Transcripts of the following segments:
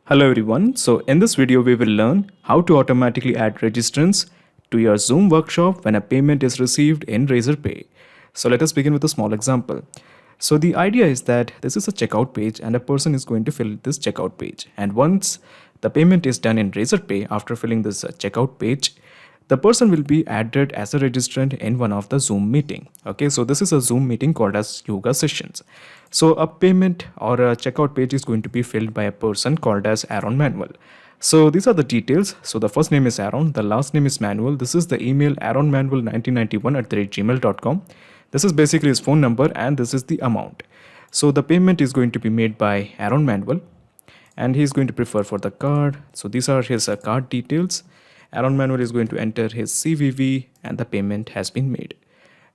Hello everyone. So in this video we will learn how to automatically add registrants to your Zoom workshop when a payment is received in Razorpay. So let us begin with a small example. So the idea is that this is a checkout page and a person is going to fill this checkout page, and once the payment is done in Razorpay after filling this checkout page, the person will be added as a registrant in one of the Zoom meeting. Okay, so this is a Zoom meeting called as yoga sessions. So a payment or a checkout page is going to be filled by a person called as Aaron Manuel. So these are the details. So the first name is Aaron, the last name is Manuel. This is the email aaronmanuel1991@gmail.com. This is basically his phone number and this is the amount. So the payment is going to be made by Aaron Manuel and he's going to prefer for the card. So these are his card details. Aaron Manuel is going to enter his CVV and the payment has been made.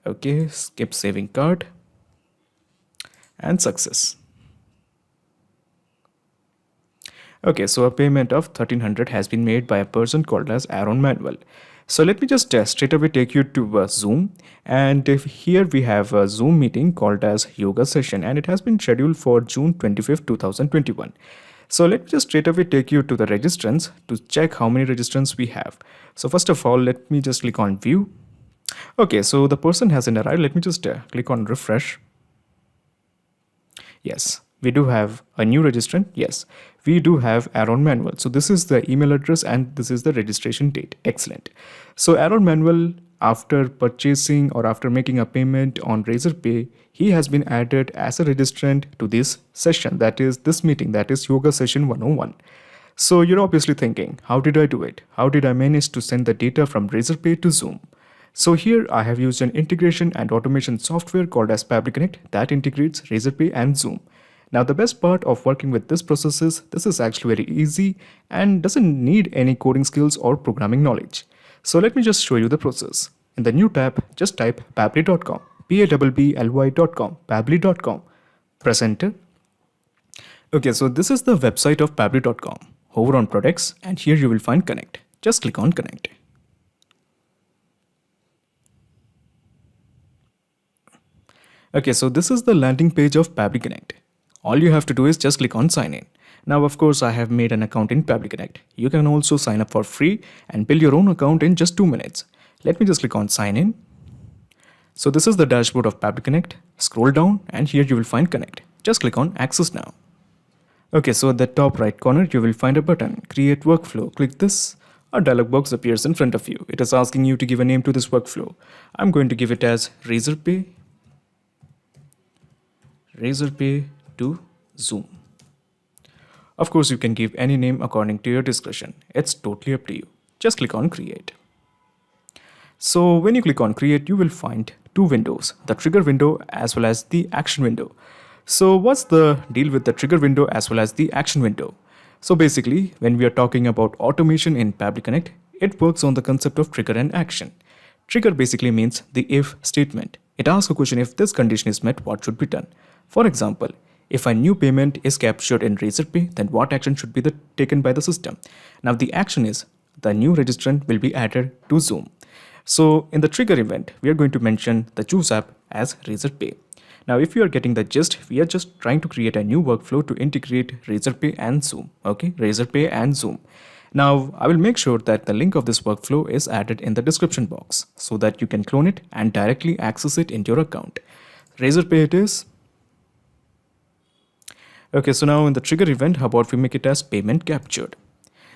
Okay, skip saving card and success. Okay, so a payment of 1300 has been made by a person called as Aaron Manuel. So let me just straight away take you to Zoom, and here we have a Zoom meeting called as yoga session and it has been scheduled for June 25th 2021. So let me just straight away take you to the registrants to check how many registrants we have. So first of all, let me just click on view. Okay, so the person hasn't arrived. Let me just click on refresh. Yes, we do have a new registrant. Yes, we do have Aaron Manuel. So this is the email address and this is the registration date. Excellent. So Aaron Manuel, after purchasing or after making a payment on Razorpay, he has been added as a registrant to this session, that is this meeting, that is yoga session 101. So you're obviously thinking, how did I do it? How did I manage to send the data from Razorpay to Zoom? So here I have used an integration and automation software called as Pabbly Connect that integrates Razorpay and Zoom. Now the best part of working with this process is this is actually very easy and doesn't need any coding skills or programming knowledge. So let me just show you the process. In the new tab, just type pabbly.com, pabbly.com, pabbly.com, press enter. Okay, so this is the website of pabbly.com. Hover on products and here you will find connect. Just click on connect. Okay, so this is the landing page of Pabbly Connect. All you have to do is just click on sign in. Now, of course, I have made an account in Pabbly Connect. You can also sign up for free and build your own account in just 2 minutes. Let me just click on sign in. So this is the dashboard of Pabbly Connect. Scroll down and here you will find connect. Just click on access now. Okay, so at the top right corner, you will find a button, create workflow. Click this. A dialog box appears in front of you. It is asking you to give a name to this workflow. I'm going to give it as Razorpay to Zoom. Of course, you can give any name according to your discretion. It's totally up to you. Just click on create. So when you click on create, you will find two windows, the trigger window as well as the action window. So what's the deal with the trigger window as well as the action window? So basically, when we are talking about automation in Pabbly Connect, it works on the concept of trigger and action. Trigger basically means the if statement. It asks a question, if this condition is met, what should be done? For example, if a new payment is captured in Razorpay, then what action should be taken by the system? Now the action is the new registrant will be added to Zoom. So in the trigger event, we are going to mention the choose app as Razorpay. Now if you are getting the gist, we are just trying to create a new workflow to integrate Razorpay and Zoom. Okay, Razorpay and Zoom. Now I will make sure that the link of this workflow is added in the description box so that you can clone it and directly access it in your account. Razorpay it is. Okay, so now in the trigger event, how about we make it as payment captured?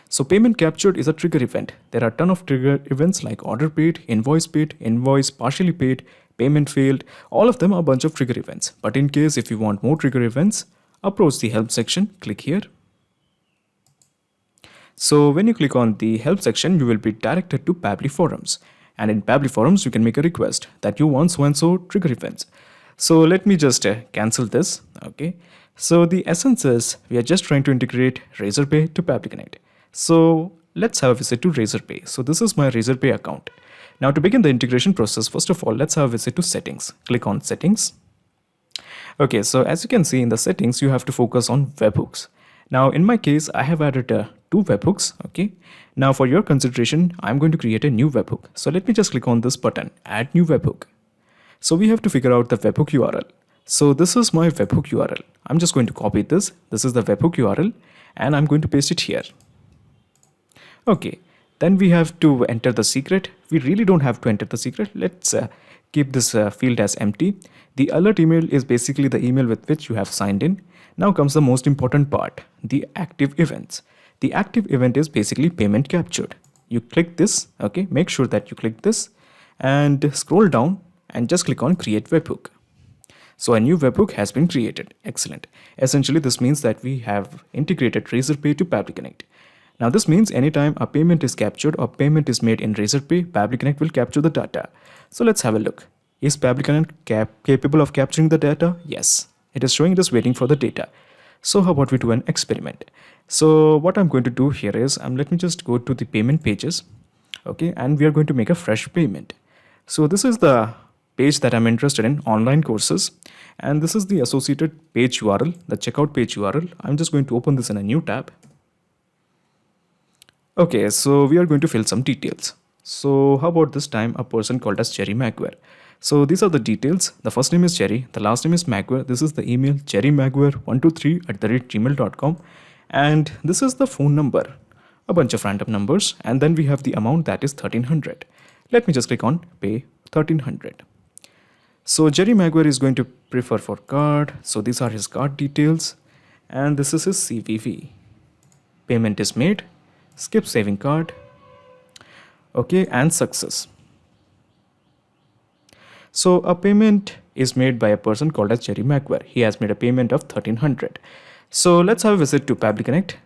So payment captured is a trigger event. There are a ton of trigger events like order paid, invoice partially paid, payment failed. All of them are a bunch of trigger events. But in case if you want more trigger events, approach the help section, click here. So when you click on the help section, you will be directed to Pabbly forums. And in Pabbly forums, you can make a request that you want so-and-so trigger events. So let me just cancel this. Okay. So the essence is we are just trying to integrate Razorpay to Pabbly Connect. So let's have a visit to Razorpay. So this is my Razorpay account. Now to begin the integration process, first of all, let's have a visit to settings. Click on settings. Okay, so as you can see in the settings, you have to focus on webhooks. Now in my case, I have added 2 webhooks. Okay. Now for your consideration, I'm going to create a new webhook. So let me just click on this button, add new webhook. So we have to figure out the webhook URL. So this is my webhook URL. I'm just going to copy this. This is the webhook URL and I'm going to paste it here. Okay, then we have to enter the secret. We really don't have to enter the secret. Let's keep this field as empty. The alert email is basically the email with which you have signed in. Now comes the most important part, the active events. The active event is basically payment captured. You click this, okay, make sure that you click this and scroll down and just click on create webhook. So a new webhook has been created. Excellent. Essentially, this means that we have integrated Razorpay to Pabbly Connect. Now this means anytime a payment is captured or payment is made in Razorpay, Pabbly Connect will capture the data. So let's have a look. Is Pabbly Connect capable of capturing the data? Yes. It is showing it is waiting for the data. So how about we do an experiment? So what I'm going to do here is, let me just go to the payment pages. Okay, and we are going to make a fresh payment. So this is the page that I'm interested in, online courses. And this is the associated page URL, the checkout page URL. I'm just going to open this in a new tab. Okay, so we are going to fill some details. So how about this time a person called as Jerry Maguire. So these are the details. The first name is Jerry, the last name is Maguire. This is the email jerrymaguire123@gmail.com, and this is the phone number, a bunch of random numbers, and then we have the amount that is 1300. Let me just click on pay 1300. So Jerry Maguire is going to prefer for card. So these are his card details, and this is his CVV. Payment is made. Skip saving card. Okay, and success. So a payment is made by a person called as Jerry Maguire. He has made a payment of 1300. So let's have a visit to Pabbly Connect.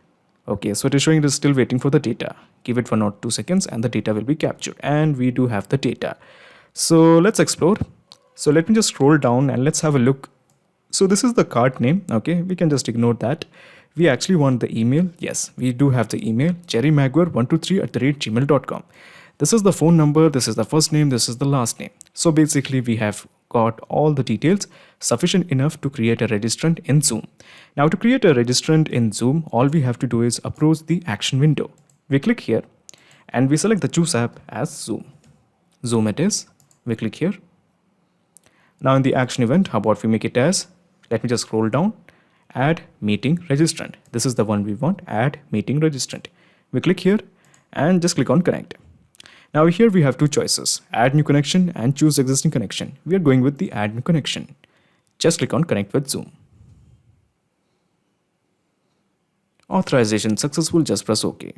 Okay, so it is showing it is still waiting for the data. Give it 1 or 2 seconds and the data will be captured. And we do have the data. So let's explore. So let me just scroll down and let's have a look. So this is the card name. Okay, we can just ignore that. We actually want the email. Yes, we do have the email, jerrymaguire123@gmail.com. This is the phone number, this is the first name, this is the last name. So basically we have got all the details sufficient enough to create a registrant in Zoom. Now to create a registrant in Zoom, all we have to do is approach the action window. We click here and we select the choose app as Zoom. Zoom it is. We click here. Now in the action event, how about we make it as, let me just scroll down, add meeting registrant. This is the one we want, add meeting registrant. We click here and just click on connect. Now here we have two choices, add new connection and choose existing connection. We are going with the add new connection. Just click on connect with Zoom. Authorization successful, just press OK.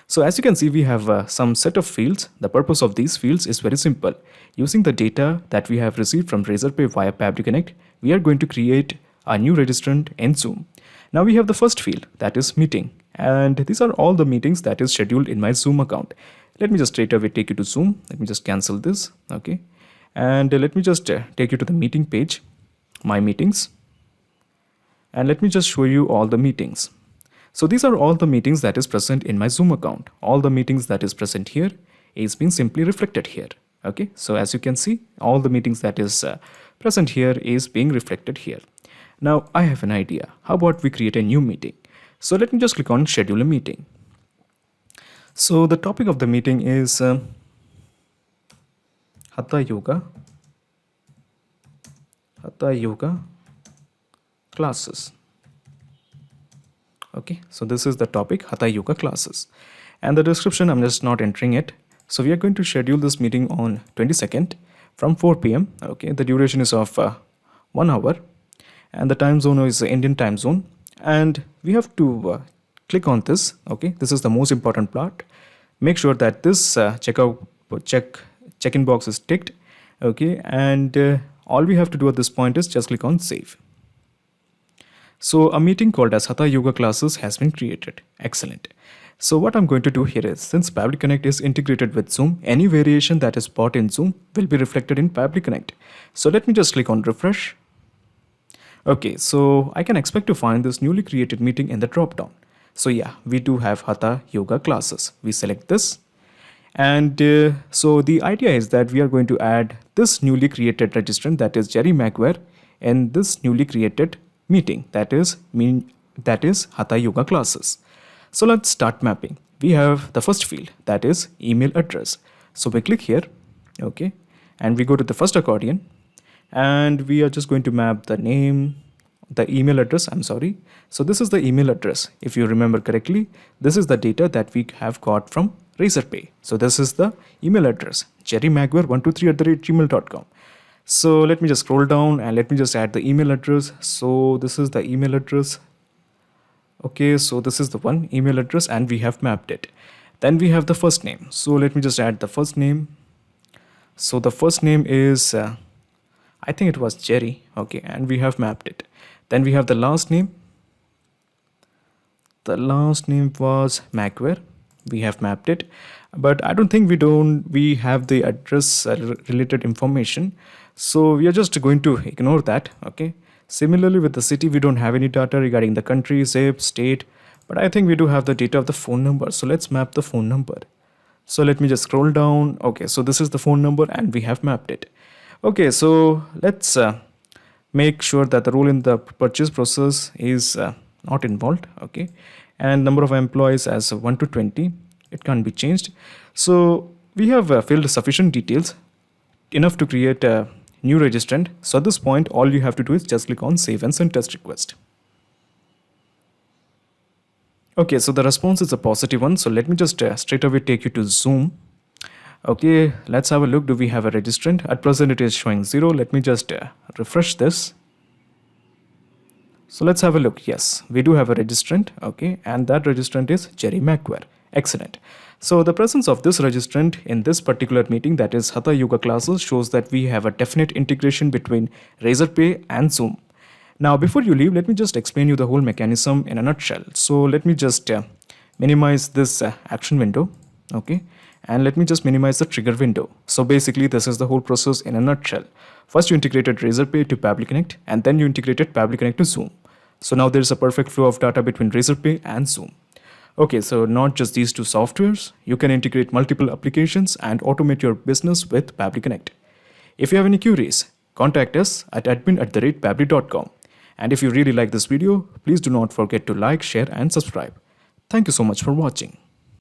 So as you can see, we have some set of fields. The purpose of these fields is very simple. Using the data that we have received from Razorpay via Pabbly Connect, we are going to create a new registrant in Zoom. Now we have the first field, that is meeting. And these are all the meetings that is scheduled in my Zoom account. Let me just straight away take you to Zoom. Let me just cancel this. Okay. And let me just take you to the meeting page, my meetings. And let me just show you all the meetings. So these are all the meetings that is present in my Zoom account. All the meetings that is present here is being simply reflected here. Okay. So as you can see, all the meetings that is present here is being reflected here. Now I have an idea. How about we create a new meeting? So let me just click on schedule a meeting. So the topic of the meeting is Hatha Yoga classes. Okay, so this is the topic, Hatha Yoga classes. And the description, I'm just not entering it. So we are going to schedule this meeting on 22nd from 4 p.m. Okay, the duration is of 1 hour. And the time zone is Indian time zone. And we have to click on this. Okay, this is the most important part. Make sure that this check-in box is ticked. Okay, and all we have to do at this point is just click on save. So a meeting called as Hatha Yoga classes has been created. Excellent. So what I'm going to do here is, since Pabbly Connect is integrated with Zoom, any variation that is bought in Zoom will be reflected in Pabbly Connect. So let me just click on refresh. Okay, so I can expect to find this newly created meeting in the drop-down. So yeah, we do have Hatha Yoga classes. We select this. And so the idea is that we are going to add this newly created registrant, that is Jerry Maguire, in this newly created meeting, that is Hatha Yoga classes. So let's start mapping. We have the first field, that is email address. So we click here, okay, and we go to the first accordion, and we are just going to map the name, the email address, I'm sorry. So this is the email address. If you remember correctly, this is the data that we have got from Razorpay. So this is the email address, jerrymaguire123@gmail.com. So let me just scroll down and let me just add the email address. So this is the email address. Okay, so this is the one email address and we have mapped it. Then we have the first name. So let me just add the first name. So the first name is, I think it was Jerry. Okay, and we have mapped it. Then we have the last name. The last name was Maguire. We have mapped it, but I don't think we have the address related information. So we are just going to ignore that. Okay. Similarly with the city, we don't have any data regarding the country, zip, state, but I think we do have the data of the phone number. So let's map the phone number. So let me just scroll down. Okay, so this is the phone number and we have mapped it. Okay, so let's make sure that the rule in the purchase process is not involved. Okay, and number of employees as 1 to 20. It can't be changed. So we have filled sufficient details enough to create a new registrant. So at this point, all you have to do is just click on save and send test request. Okay, so the response is a positive one. So let me just straight away take you to Zoom. Okay, let's have a look. Do we have a registrant? At present, it is showing 0. Let me just refresh this. So let's have a look. Yes, we do have a registrant. Okay, and that registrant is Jerry Maguire. Excellent. So the presence of this registrant in this particular meeting, that is Hatha Yoga classes, shows that we have a definite integration between Razorpay and Zoom. Now, before you leave, let me just explain you the whole mechanism in a nutshell. So let me just minimize this action window. Okay. And let me just minimize the trigger window. So basically, this is the whole process in a nutshell. First, you integrated Razorpay to Pabbly Connect, and then you integrated Pabbly Connect to Zoom. So now there is a perfect flow of data between Razorpay and Zoom. Okay, so not just these two softwares, you can integrate multiple applications and automate your business with Pabbly Connect. If you have any queries, contact us at admin@pabbly.com. And if you really like this video, please do not forget to like, share, and subscribe. Thank you so much for watching.